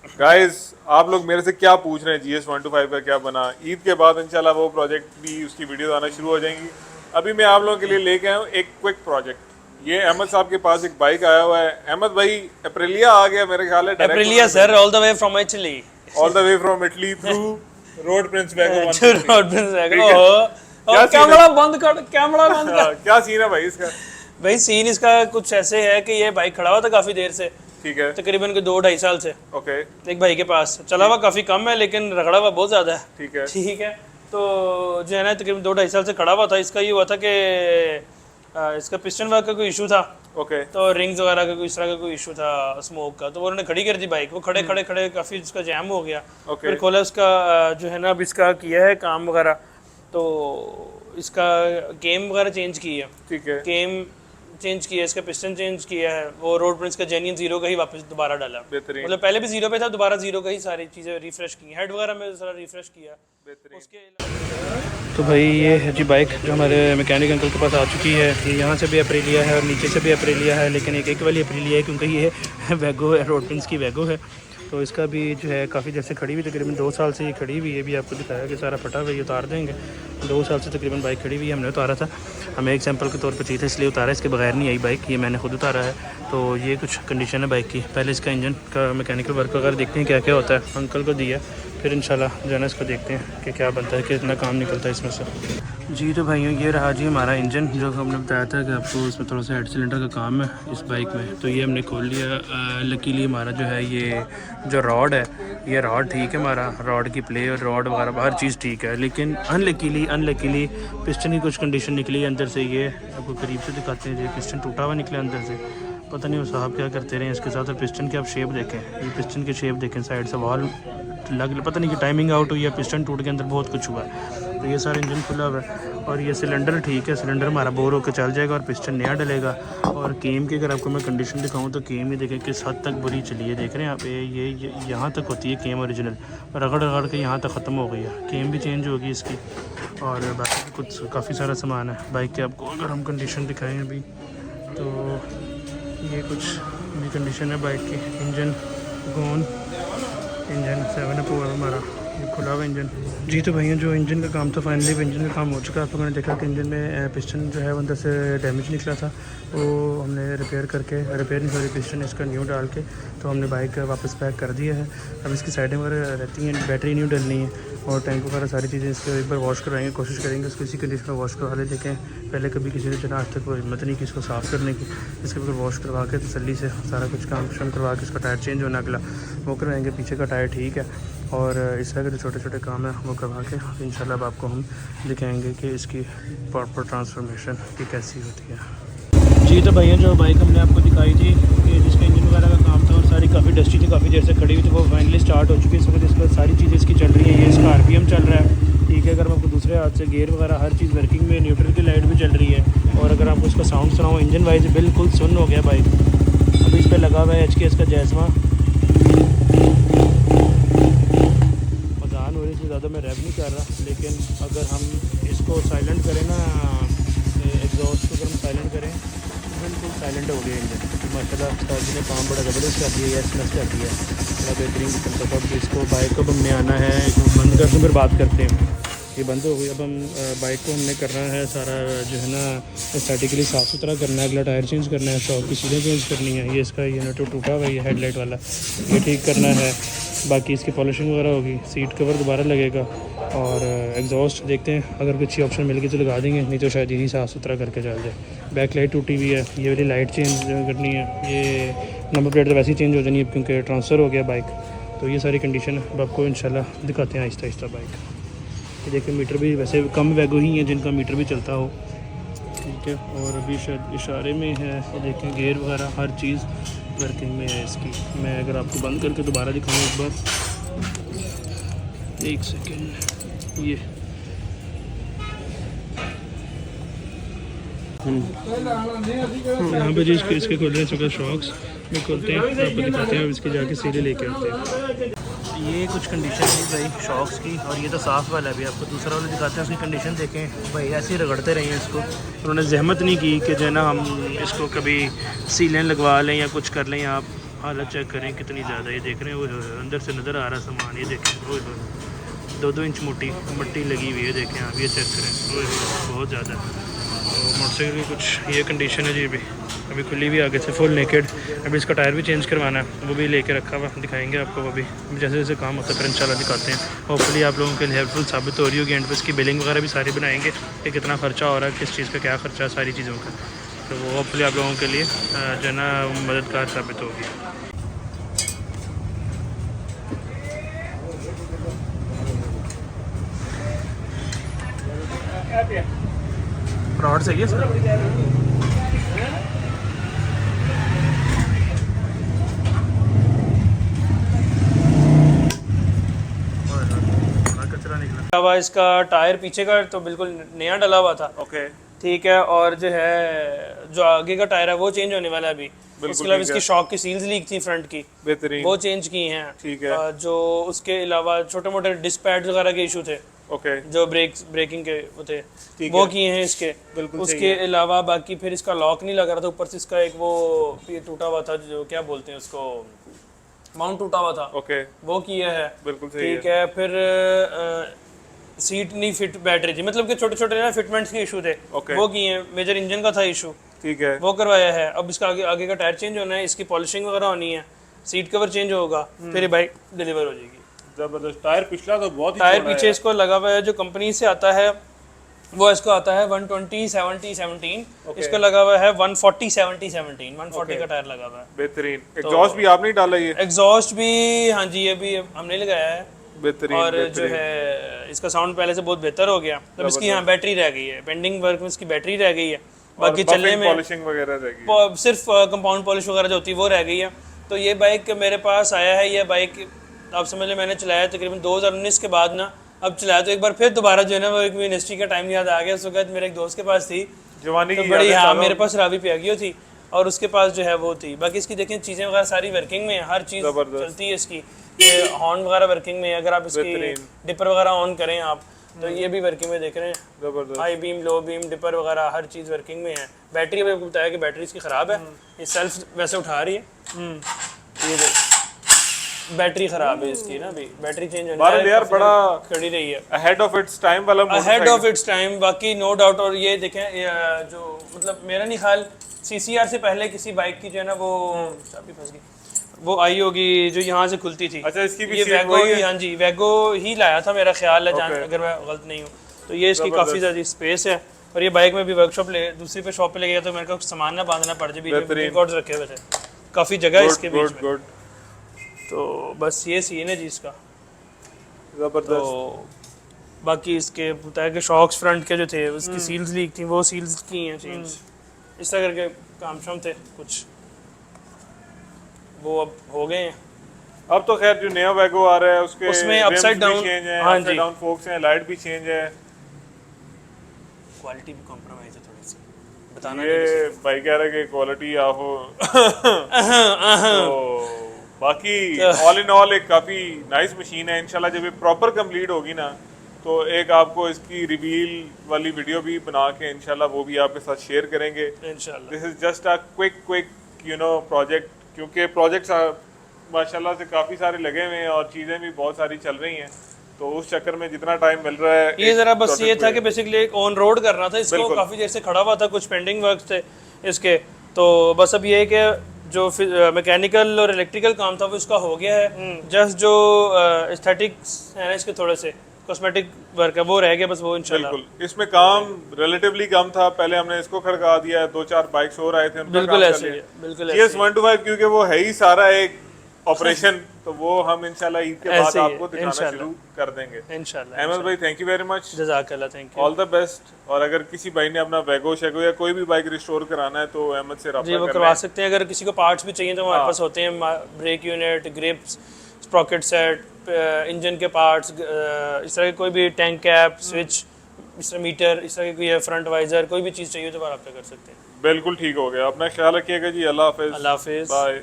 Guys आप लोग मेरे से क्या पूछ रहे हैं GS125 का क्या बना। ईद के बाद इंशाल्लाह वो प्रोजेक्ट भी उसकी वीडियो आना शुरू हो जाएंगी। अभी मैं आप लोगों के लिए लेके आया हूँ एक क्विक प्रोजेक्ट। ये अहमद साहब के पास एक बाइक आया हुआ है। अहमद भाई अप्रिलिया आ गया मेरे ख्याल है direct Aprilia, sir, all the way from Italy. All the way from Italy through road prince वैगो To 150। Road Prince Wagon. ठीक है। ओह, क्या सीन कैमरा बंद कर, कैमरा बंद कर। क्या सीन है भाई इसका? भाई सीन इसका कुछ ऐसे है कि ये बाइक खड़ा हुआ था काफी देर से, ठीक है। तकरीबन के 2-2.5 साल से ओके एक भाई के पास। चला हुआ काफी कम है लेकिन रगड़ा हुआ बहुत ज्यादा है। ठीक है। ठीक है, तो जो है ना तकरीबन 2-2.5 साल से खड़ा हुआ था। इसका ये हुआ था कि इसका पिस्टन वर्क का कोई इशू था, ओके तो रिंग्स वगैरह का कोई इस तरह का कोई इशू था स्मोक का, तो वो उन्होंने खड़ी कर दी बाइक। वो खड़े खड़े खड़े काफ़ी इसका जैम हो गया। ओके। फिर खोला उसका जो है ना अब इसका किया है काम वगैरह, तो इसका केम वगैरह चेंज की है। ठीक है। केम चेंज किया है, इसका पिस्टन चेंज किया है। वो रोड प्रिंस का जेन्युइन जीरो का ही वापस दोबारा डाला, बेहतरीन मतलब पहले भी जीरो पे था, दोबारा जीरो का ही सारी चीज़ें रिफ्रेश की। हेड वगैरह में सारा रिफ्रेश किया बेहतरीन। उसके। तो भाई ये है जी बाइक जो हमारे मैकेनिक अंकल के पास आ चुकी है। ये यहाँ से भी अप्रिलिया है और नीचे से भी अप्रिलिया है, लेकिन एक वाली अप्रिलिया है क्योंकि ये वैगो है, रोड प्रिंस की वैगो है। तो इसका भी जो है काफ़ी देर से खड़ी हुई, तकरीबन 2 साल से ये खड़ी हुई है। भी आपको दिखाया कि सारा फटा हुआ ये उतार देंगे। 2 साल से तकरीबन बाइक खड़ी हुई है, हमने उतारा था, हमें एक सैंपल के तौर पर चाहिए था इसलिए उतारा। इसके बगैर नहीं आई बाइक, ये मैंने खुद उतारा है। तो ये कुछ कंडीशन है बाइक की। पहले इसका इंजन का मैकेनिकल वर्क वगैरह देखते हैं क्या क्या होता है, अंकल को दिया, फिर इंशाल्लाह जो है ना इसको देखते हैं कि क्या बनता है, कितना काम निकलता है इसमें से। जी तो भाइयों ये रहा जी हमारा इंजन, जो हमने बताया था कि आपको इसमें थोड़ा सा हेड सिलेंडर का काम है इस बाइक में। तो ये हमने खोल लिया। लकीली हमारा जो है ये जो रॉड है, ये रॉड ठीक है, हमारा रॉड की प्ले और रॉड वगैरह हर चीज़ ठीक है। लेकिन अनलकीली पिस्टन की कुछ कंडीशन निकली अंदर से। ये आपको करीब से दिखाते हैं, ये पिस्टन टूटा हुआ निकला अंदर से। पता नहीं वो साहब क्या करते रहे इसके साथ। और पिस्टन की आप शेप देखें, ये पिस्टन की शेप देखें, साइड से वॉल लग, पता नहीं कि टाइमिंग आउट हुई है, पिस्टन टूट के अंदर बहुत कुछ हुआ है। तो ये सारा इंजन खुला हुआ है। और ये सिलेंडर ठीक है, सिलेंडर हमारा बोर होकर चल जाएगा और पिस्टन नया डलेगा। और केम की अगर आपको मैं कंडीशन दिखाऊं तो केम ही देखें किस हद तक बुरी चली है। देख रहे हैं आप, ये यहाँ तक होती है केम ओरिजिनल, रगड़ रगड़ के यहाँ तक ख़त्म हो गई है। केम भी चेंज होगी इसकी और बाकी कुछ काफ़ी सारा सामान है बाइक के। आपको अगर हम कंडीशन दिखाएँ अभी तो ये कुछ भी कंडीशन है बाइक की। इंजन गोन, इंजन 7 हुआ हमारा, ये खुला हुआ इंजन। जी तो भैया जो इंजन का काम था फाइनली इंजन का काम हो चुका है। आप लोगों ने देखा कि इंजन में पिस्टन जो है वो अंदर से डैमेज निकला था, वो हमने रिपेयर नहीं सॉरी पिस्टन इसका न्यू डाल के तो हमने बाइक वापस पैक कर दिया है। अब इसकी साइडें वगैरह रहती हैं, बैटरी न्यू डलनी है और टैंक वगैरह सारी चीज़ें इसको एक बार वॉश कराएंगे, कोशिश करेंगे उसको इसी कंडीशन में वॉश करवा ले। देखें पहले कभी किसी ने जना आज तक वो हिम्मत नहीं की इसको साफ़ करने की। इसके ऊपर वॉश करवा के तसल्ली से सारा कुछ काम करवा के इसका टायर चेंज होना अगला वो करवाएंगे। पीछे का टायर ठीक है और इस तरह के जो छोटे छोटे काम है वो करवा के इंशाल्लाह अब आपको हम दिखाएंगे कि इसकी प्रॉपर ट्रांसफॉर्मेशन की कैसी होती है। जी तो भैया जो बाइक हमने आपको दिखाई थी कि जिसका इंजन वगैरह का काम था और सारी काफ़ी डस्टी थी, काफ़ी देर से खड़ी हुई थी, वो फाइनली स्टार्ट हो चुकी है। इस वक्त इस पर सारी चीज़ें इसकी चल रही हैं। ये इसका RPM चल रहा है, ठीक है। अगर मैं आपको दूसरे हाथ से गियर वगैरह हर चीज़ वर्किंग में, न्यूट्रल की लाइट भी चल रही है। और अगर आपको इसका साउंड सुनाऊँ, इंजन वाइज बिल्कुल सुन हो गया बाइक। अभी इस पर लगा हुआ है HKS का जैसमा, अजान हो रही थी, ज़्यादा मैं रैप नहीं कर रहा, लेकिन अगर हम इसको साइलेंट करें ना, एग्जॉस्ट को अगर हम साइलेंट करें बिल्कुल साइलेंट हो गया इंजन। माशाल्लाह उस्ताद जी ने काम बड़ा ज़बरदस्त कर दिया है, एसएमएस कर दिया है, बड़ा बेहतरीन किस्म का। अब इसको बाइक को हमने आना है, बंद करके फिर बात करते हैं। ये बंद हो गई। अब हम बाइक को हमने करना है सारा जो है ना स्टैटिकली साफ़ सुथरा करना है। अगला टायर चेंज करना है, शॉक की सीटें चेंज करनी है, ये इसका यूनिट टूटा हुआ है हेडलाइट वाला, ये ठीक करना है। बाकी इसकी पॉलिशिंग वगैरह होगी, सीट कवर दोबारा लगेगा और एग्जॉस्ट देखते हैं अगर कुछ ऑप्शन मिल गई तो लगा देंगे, नहीं तो शायद यही साफ़ सुथरा करके चल जाए। बैक लाइट टूटी हुई है, ये वाली लाइट चेंज करनी है, ये नंबर प्लेट तो वैसे ही चेंज हो जानी है क्योंकि ट्रांसफ़र हो गया बाइक। तो ये सारी कंडीशन है। अब आपको इंशाल्लाह दिखाते हैं आहिस्ता आहिस्ता बाइक। ये देखिए मीटर भी वैसे कम वैगो ही हैं जिनका मीटर भी चलता हो, ठीक है। और अभी शायद इशारे में है, ये देखें गियर वगैरह हर चीज़ वर्किंग में है इसकी। मैं अगर आपको बंद करके दोबारा दिखाऊँ एक बार, एक सेकेंड, ये यहाँ पे जी इसके खोल रहे हैं शॉक्स में खोलते हैं, आपको दिखाते हैं। अब इसके जाके सीधे लेके आते हैं। ये कुछ कंडीशन है भाई शॉक्स की, और ये तो साफ़ वाला है। अभी आपको दूसरा वाला दिखाते हैं, उसकी कंडीशन देखें भाई। ऐसे ही रगड़ते रहे हैं इसको, उन्होंने जहमत नहीं की कि जो है ना हम इसको कभी सीलें लगवा लें या कुछ कर लें। आप हालत चेक करें कितनी ज़्यादा, ये देख रहे हैं वो अंदर से नज़र आ रहा सामान, ये देखें ओए होए 2-2 इंच मोटी मट्टी लगी हुई है, देखें आप ये चेक करें ओए होए बहुत ज़्यादा। तो मोटरसाइकिल की कुछ ये कंडीशन है जी, अभी खुली भी आगे से फुल नेकेड। अभी इसका टायर भी चेंज करवाना है, वो भी लेके रखा हुआ, दिखाएंगे आपको वो भी जैसे जैसे काम होता है फिर इंशाल्लाह दिखाते हैं। होपफुली आप लोगों के लिए हेल्पफुल साबित हो रही होगी। एंड पर इसकी बिलिंग वगैरह भी सारी बनाएंगे कि कितना ख़र्चा हो रहा है, किस चीज़ का क्या ख़र्चा है, सारी चीज़ों का। तो वो होपफुली आप लोगों के लिए जो है ना मददगार साबित होगी। रॉड सही है सर? हुआ इसका टायर पीछे का तो बिल्कुल नया डला हुआ था, ओके ठीक है। और जो है जो आगे का टायर है वो चेंज होने वाला है अभी। उसके अलावा इसकी शॉक की सील्स लीक थी फ्रंट की, बेहतरीन वो चेंज की हैं, ठीक है। जो उसके अलावा छोटे मोटे डिस्क पैड्स वगैरह के इशू थे, ओके जो ब्रेकिंग के वो थे, वो किए हैं इसके। उसके अलावा बाकी फिर इसका लॉक नहीं लग रहा था, ऊपर से इसका एक वो टूटा हुआ था, जो क्या बोलते हैं उसको, माउंट टूटा हुआ था, ओके वो किया है, बिल्कुल सही ठीक है। फिर सीट नहीं फिट बैठ रही थी, मतलब कि छोटे छोटे ना फिटमेंट्स के इशू थे, वो किए हैं। मेजर इंजन का था इशू, ठीक है, वो करवाया है। अब इसका आगे का टायर चेंज होना है, इसकी पॉलिशिंग वगैरह होनी है, सीट कवर चेंज होगा, फिर ये बाइक डिलीवर हो जाएगी। जबरदस्त। टायर पिछला तो बहुत ही टायर पीछे इसको लगा हुआ है, जो कंपनी से आता है वो इसको आता है 120/70/17, इसको लगा हुआ है 140/70/17, 140 का टायर लगा हुआ है। बेहतरीन। एग्जॉस्ट भी आपने डाला ये? एग्जॉस्ट भी हाँ जी, ये भी हमने लगाया है। बेहतरीन। और जो है इसका साउंड पहले से बहुत बेहतर हो गया। अब इसकी यहाँ बैटरी रह गई है, पेंडिंग वर्क में इसकी बैटरी रह गई है, बाकी चलने में पॉलिशिंग वगैरह रह गई, सिर्फ कंपाउंड पॉलिश वगैरह जो होती है वो रह गई है। तो ये बाइक मेरे पास आया है, ये बाइक आप समझ लें मैंने चलाया तकरीबन 2019 के बाद ना, अब चलाया तो एक बार फिर दोबारा जो है ना वो एक यूनिवर्सिटी का टाइम याद आ गया। उस वक्त मेरे एक दोस्त के पास थी जवानी तो की बड़ी, हाँ मेरे पास रावी पियागियो थी और उसके पास जो है वो थी। बाकी इसकी देखें चीज़ें वगैरह सारी वर्किंग में है, हर चीज़ चलती है इसकी। ये हॉर्न वगैरह वर्किंग में है, अगर आप इसकी डिपर वगैरह ऑन करें आप तो ये भी वर्किंग में देख रहे हैं, जबरदस्त। High beam low beam dipper वगैरह हर चीज़ वर्किंग में है। बैटरी मैंने आपको बताया कि बैटरी इसकी ख़राब है, ये सेल्फ वैसे उठा रही है, ये बैटरी खराब है इसकी ना, अभी बैटरी चेंज होनी है, यार बड़ा खड़ी रही है, अहेड ऑफ इट्स टाइम वाला अहेड ऑफ इट्स टाइम, बाकी नो डाउट। और ये देखें जो मतलब मेरा नहीं ख्याल CCR से पहले किसी बाइक की जो है ना वो चाबी फंस गई, वो आई होगी जो यहाँ से खुलती थी। अच्छा, इसकी भी ये वैगो ही, हाँ जी वैगो ही लाया था मेरा ख्याल है, अगर मैं गलत नहीं हूँ तो। ये इसकी काफ़ी ज़्यादा स्पेस है। और ये बाइक में भी वर्कशॉप दूसरी पे शॉप पे ले गया तो मेरे को सामान ना बांधना पड़ जाए, बीच में रिकॉर्ड्स रखे हुए थे, काफ़ी जगह है इसके बीच में। तो बस ये सीन है जी इसका, जबरदस्त। तो बाकी इसके बताया कि शॉक्स फ्रंट के जो थे उसकी सील्स लीक थी, वो सील्स की हैं चेंज, इस तरह करके काम शाम थे कुछ, वो अब हो गए हैं। अब तो खैर जो नया वैगो आ रहा है उसके उसमें अपसाइड डाउन चेंज है, हाँ अपसाइड डाउन फोक्स हैं, लाइट भी चेंज है, क्वालिटी भी कॉम्प्रोमाइज है थोड़ी सी, बताना ये भाई कह रहा है कि क्वालिटी आहो। तो बाकी ऑल इन ऑल एक काफ़ी नाइस मशीन है। इंशाल्लाह जब ये प्रॉपर कंप्लीट होगी ना तो एक आपको इसकी रिवील वाली वीडियो भी बना के इंशाल्लाह वो भी आपके साथ शेयर करेंगे इंशाल्लाह। This is just a quick you know project, क्योंकि प्रोजेक्ट्स माशाल्लाह से काफ़ी सारे लगे हुए हैं और चीज़ें भी बहुत सारी चल रही हैं, तो उस चक्कर में जितना टाइम मिल रहा है ये ज़रा बस ये था कि बेसिकली एक ऑन रोड करना था इसको, काफ़ी देर से खड़ा हुआ था, कुछ पेंडिंग वर्क थे इसके, तो बस अब ये है कि जो मैकेनिकल और इलेक्ट्रिकल काम था वो इसका हो गया है। जस्ट जो एस्थेटिक्स है ना इसके थोड़े से कॉस्मेटिक वर्क है वो रह गया बस, वो इंशाल्लाह। बिल्कुल इसमें काम रिलेटिवली कम था, पहले हमने इसको खड़का दिया है, 2-4 बाइक्स और आए थे, बिल्कुल ऐसे ही है, बिल्कुल ऐसे GS 125 क्योंकि वो है ही सारा एक ऑपरेशन, तो वो हम इंशाल्लाह ईद के बाद आपको दिखाना शुरू कर देंगे इंशाल्लाह। अहमद भाई थैंक यू वेरी मच, जज़ाकल्लाह, thank you, all the best. और अगर किसी भाई ने अपना वैगो शेगो या कोई भी बाइक रिस्टोर कराना है तो अहमद से राब्ता जी वो करवा सकते हैं। अगर किसी को पार्ट्स भी चाहिए तो हमारे पास होते हैं, brake unit, grips, sprocket set, engine के पार्ट्स, इस तरह के कोई भी टैंक कैप, स्विच, इस तरह मीटर, इस तरह की कोई फ्रंट वाइजर, कोई भी चीज़ चाहिए तो आप रब्ता कर सकते हैं। बिल्कुल ठीक हो गया, अपना ख्याल रखिएगा जी, अल्लाह हाफिज़, अल्लाह हाफिज़, बाय।